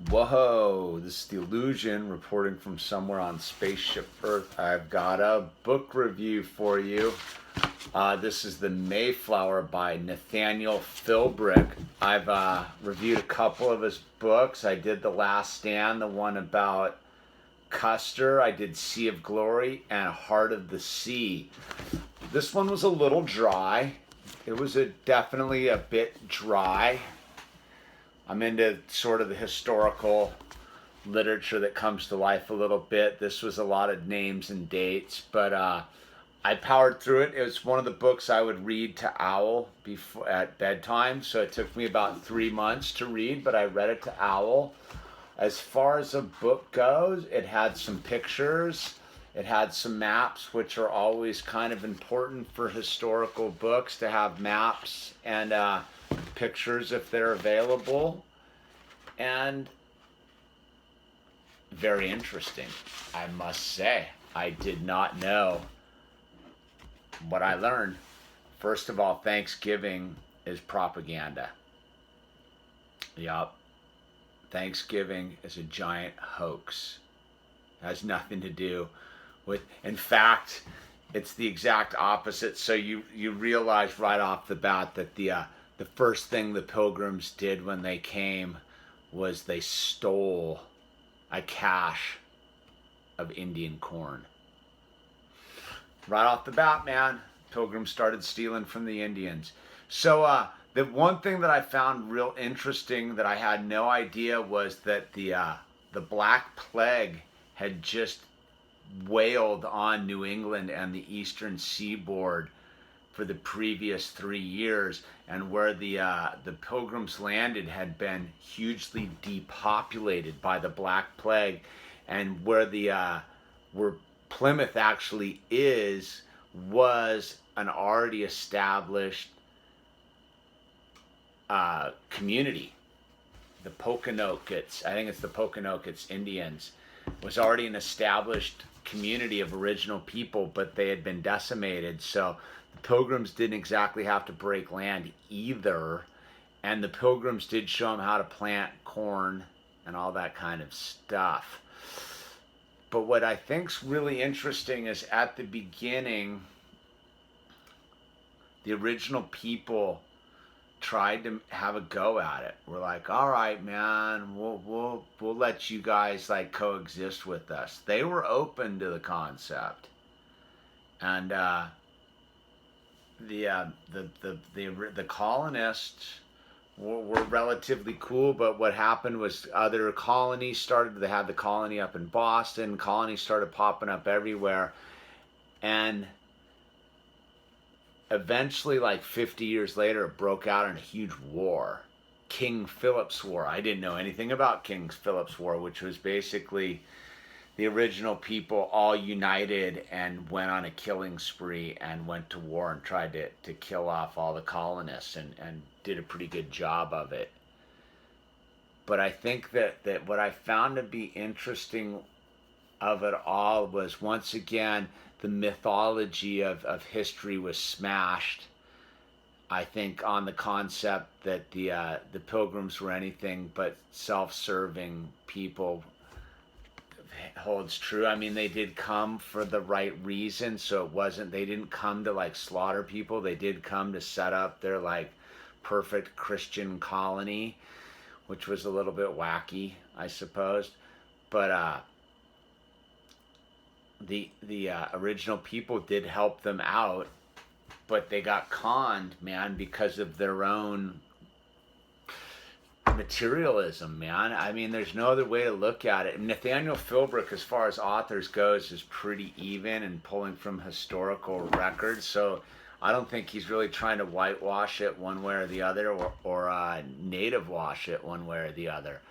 Whoa, this is the Illusion reporting from somewhere on Spaceship Earth. I've got a book review for you. This is the Mayflower by Nathaniel Philbrick. I've reviewed a couple of his books. I did The Last Stand, the one about Custer. I did Sea of Glory and Heart of the Sea. This one was a little dry. It was definitely a bit dry. I'm into sort of the historical literature that comes to life a little bit. This was a lot of names and dates, but I powered through it. It was one of the books I would read to Owl before at bedtime, so it took me about 3 months to read, but I read it to Owl. As far as a book goes, it had some pictures. It had some maps, which are always kind of important for historical books to have maps and pictures if they're available. And very interesting, I must say. I did not know what I learned. First of all, Thanksgiving is propaganda. Yup. Thanksgiving is a giant hoax. It has nothing to do with, in fact, it's the exact opposite. So you realize right off the bat that the first thing the Pilgrims did when they came was they stole a cache of Indian corn. Right off the bat, man, Pilgrims started stealing from the Indians. So the one thing that I found real interesting that I had no idea was that the Black Plague had just wailed on New England and the eastern seaboard for the previous 3 years, and where the Pilgrims landed had been hugely depopulated by the Black Plague, and where Plymouth actually was an already established community. The Poconokeets, I think it's the Poconokeets Indians, was already an established community of original people, but they had been decimated. So the Pilgrims didn't exactly have to break land either, and the Pilgrims did show them how to plant corn and all that kind of stuff. But what I think's really interesting is at the beginning, the original people tried to have a go at it. We're like, all right, man, we'll let you guys like coexist with us. They were open to the concept, and the colonists were relatively cool. But what happened was other colonies started. They had the colony up in Boston. Colonies started popping up everywhere, and eventually, like 50 years later, it broke out in a huge war. King Philip's War. I didn't know anything about King Philip's War, which was basically the original people all united and went on a killing spree and went to war and tried to kill off all the colonists, and did a pretty good job of it. But I think that what I found to be interesting of it all was, once again, the mythology of history was smashed. I think on the concept that the Pilgrims were anything but self-serving people holds true. I mean, they did come for the right reason, so it wasn't, they didn't come to like slaughter people. They did come to set up their like perfect Christian colony, which was a little bit wacky, I suppose. But the original people did help them out, but they got conned, man, because of their own materialism, man. I mean, there's no other way to look at it. Nathaniel Philbrick, as far as authors goes, is pretty even and pulling from historical records, so I don't think he's really trying to whitewash it one way or the other, or native wash it one way or the other.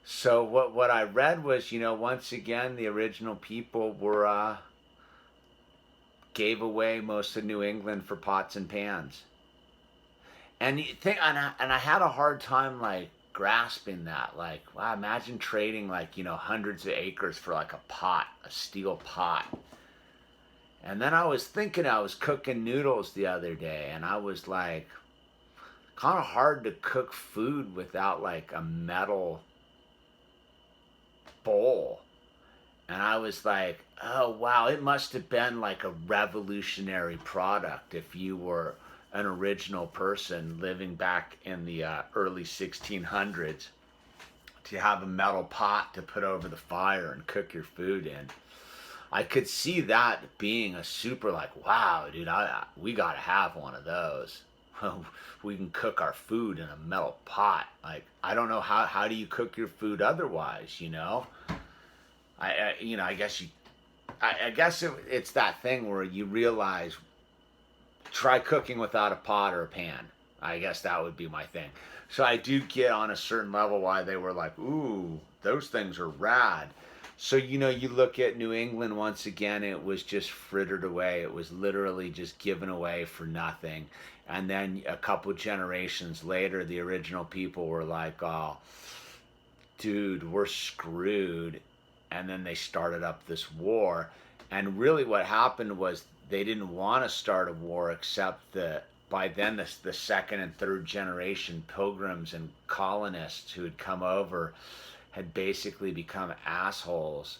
So what I read was, once again, the original people were gave away most of New England for pots and pans. And you think, and I had a hard time like grasping that. Like, wow, imagine trading like hundreds of acres for like a steel pot. And then I was thinking, I was cooking noodles the other day, and I was like, kind of hard to cook food without like a metal bowl. And I was like, oh, wow, it must have been like a revolutionary product if you were an original person living back in the early 1600s to have a metal pot to put over the fire and cook your food in. I could see that being a super like, wow, dude, we got to have one of those. We can cook our food in a metal pot. Like, I don't know how do you cook your food otherwise, you know? I guess it's that thing where you realize, try cooking without a pot or a pan. I guess that would be my thing. So I do get on a certain level why they were like, ooh, those things are rad. So, you look at New England once again, it was just frittered away. It was literally just given away for nothing. And then a couple generations later, the original people were like, oh, dude, we're screwed. And then they started up this war. And really what happened was they didn't want to start a war, except that by then the second and third generation pilgrims and colonists who had come over had basically become assholes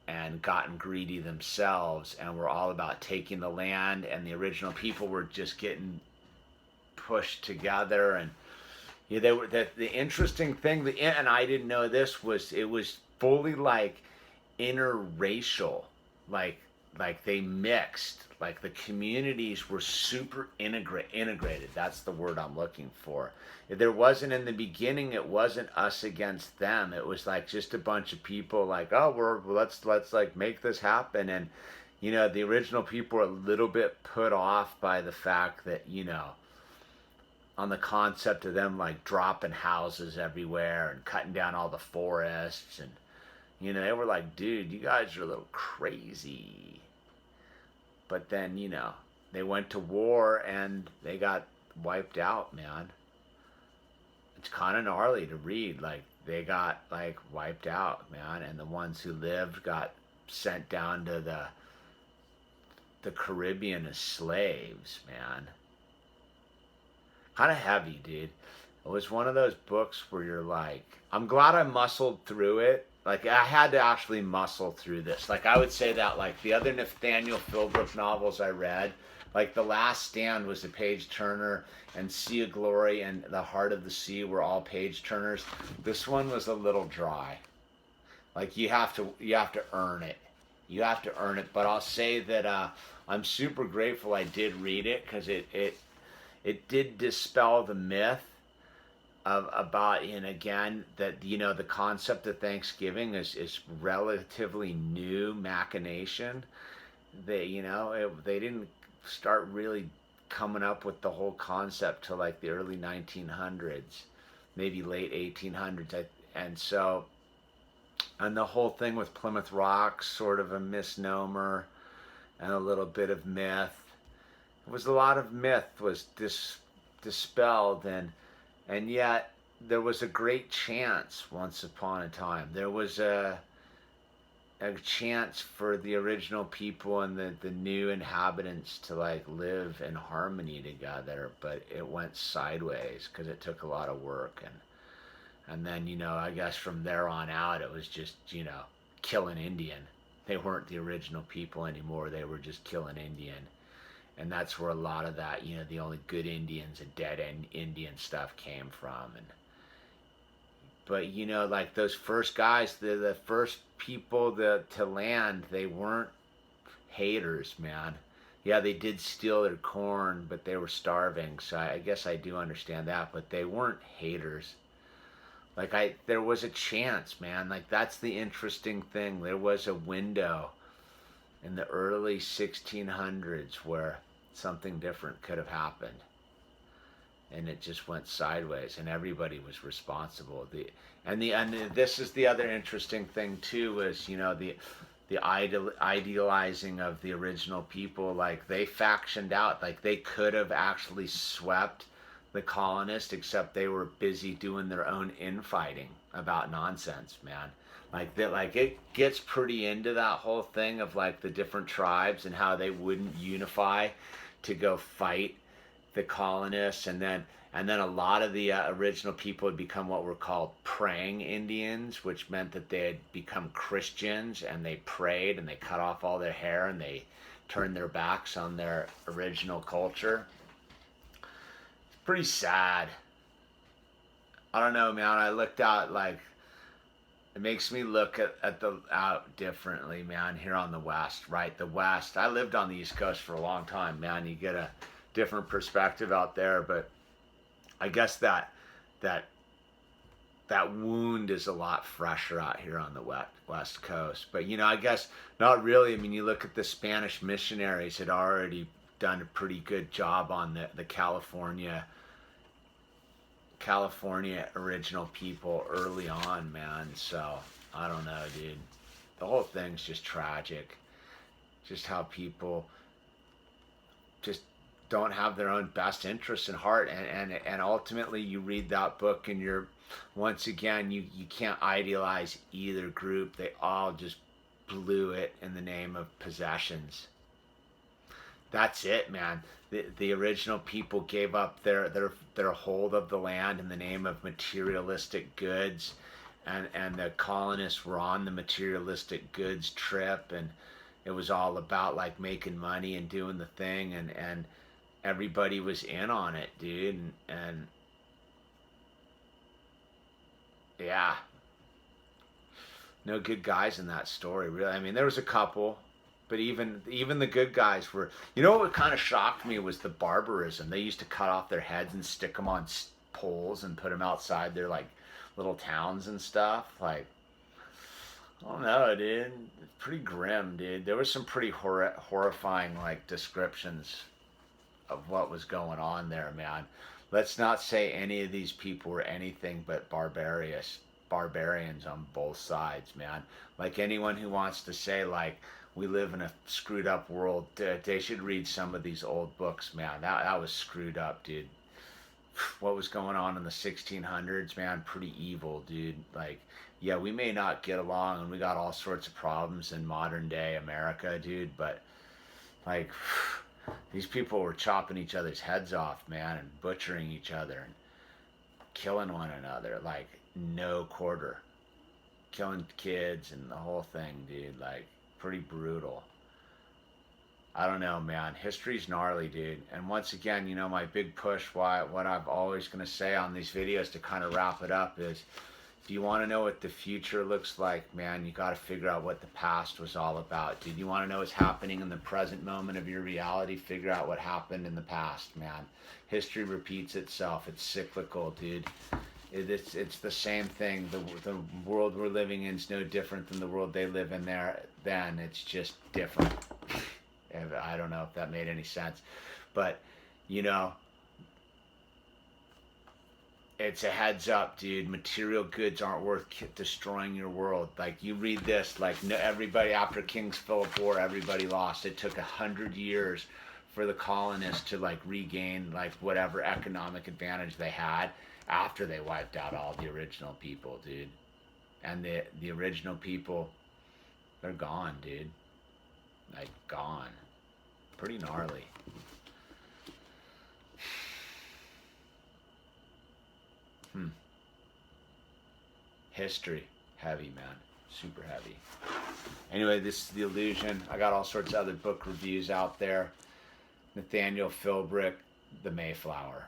and gotten greedy themselves and were all about taking the land, and the original people were just getting pushed together. And they were the interesting thing, and I didn't know this, was it was fully like interracial, like they mixed, like the communities were super integrated. That's the word I'm looking for. There wasn't, in the beginning, it wasn't us against them. It was like just a bunch of people like, oh, let's like make this happen. And the original people were a little bit put off by the fact that on the concept of them like dropping houses everywhere and cutting down all the forests. And they were like, dude, you guys are a little crazy. But then, they went to war and they got wiped out, man. It's kind of gnarly to read. Like, they got, like, wiped out, man. And the ones who lived got sent down to the Caribbean as slaves, man. Kind of heavy, dude. It was one of those books where you're like, I'm glad I muscled through it. Like, I had to actually muscle through this. Like, I would say that, like, the other Nathaniel Philbrick novels I read, like, The Last Stand was a page turner, and Sea of Glory and The Heart of the Sea were all page turners. This one was a little dry. Like, you have to earn it. You have to earn it. But I'll say that I'm super grateful I did read it, because it did dispel the myth about, and again, that the concept of Thanksgiving is relatively new machination. They they didn't start really coming up with the whole concept till like the early 1900s, maybe late 1800s. And so, and the whole thing with Plymouth Rock's sort of a misnomer and a little bit of myth. It was a lot of myth was dispelled, and yet there was a great chance once upon a time. There was a chance for the original people and the new inhabitants to like live in harmony together, but it went sideways because it took a lot of work. And then I guess from there on out it was just killing Indian. They weren't the original people anymore. They were just killing Indian. And that's where a lot of that, the only good Indians and dead Indian stuff came from. But like those first guys, the first people to land, they weren't haters, man. Yeah, they did steal their corn, but they were starving. So I guess I do understand that. But they weren't haters. Like there was a chance, man. Like that's the interesting thing. There was a window in the early 1600s where something different could have happened, and it just went sideways, and everybody was responsible. And this is the other interesting thing too, is the idealizing of the original people. Like they factioned out. Like they could have actually swept the colonists, except they were busy doing their own infighting about nonsense, man. Like it gets pretty into that whole thing of like the different tribes and how they wouldn't unify to go fight the colonists, and then a lot of the original people had become what were called praying Indians, which meant that they had become Christians, and they prayed and they cut off all their hair and they turned their backs on their original culture. It's pretty sad. I don't know, man. I looked out, like, it makes me look at the out differently, man, here on the West, right? The West. I lived on the East Coast for a long time, man. You get a different perspective out there, but I guess that that wound is a lot fresher out here on the West Coast. But, you know, I guess not really. I mean, you look at the Spanish missionaries had already done a pretty good job on the California original people early on, man. So I don't know, dude. The whole thing's just tragic. Just how people just don't have their own best interests in heart, and ultimately you read that book and you're, once again, you can't idealize either group. They all just blew it in the name of possessions. That's it, man. The original people gave up their hold of the land in the name of materialistic goods, and the colonists were on the materialistic goods trip, and it was all about like making money and doing the thing, and everybody was in on it, dude, and yeah, no good guys in that story, really. I mean, there was a couple, but even the good guys were. You know what kind of shocked me was the barbarism. They used to cut off their heads and stick them on poles and put them outside their like little towns and stuff. Like, I don't know, dude. It's pretty grim, dude. There was some pretty horrifying like descriptions of what was going on there, man. Let's not say any of these people were anything but barbarians on both sides, man. Like, anyone who wants to say like we live in a screwed up world, they should read some of these old books, man. That was screwed up, dude. What was going on in the 1600s, man? Pretty evil, dude. Like, yeah, we may not get along and we got all sorts of problems in modern day America, dude, but like, these people were chopping each other's heads off, man, and butchering each other and killing one another like no quarter. Killing kids and the whole thing, dude. Like, pretty brutal. I don't know, man. History's gnarly, dude. And once again, you know, my big push, what I'm always going to say on these videos to kind of wrap it up is, if you want to know what the future looks like, man, you got to figure out what the past was all about, dude. You want to know what's happening in the present moment of your reality, figure out what happened in the past, man. History repeats itself. It's cyclical, dude. It's the same thing. The world we're living in is no different than the world they live in there then. It's just different. I don't know if that made any sense. But, you know, it's a heads up, dude. Material goods aren't worth destroying your world. Like, you read this, like, no, everybody after King's Philip War, everybody lost. It took 100 years for the colonists to like regain like whatever economic advantage they had after they wiped out all the original people, dude. And the original people, they're gone, dude. Like, gone. Pretty gnarly. History. Heavy, man. Super heavy. Anyway, this is The Illusion. I got all sorts of other book reviews out there. Nathaniel Philbrick, The Mayflower.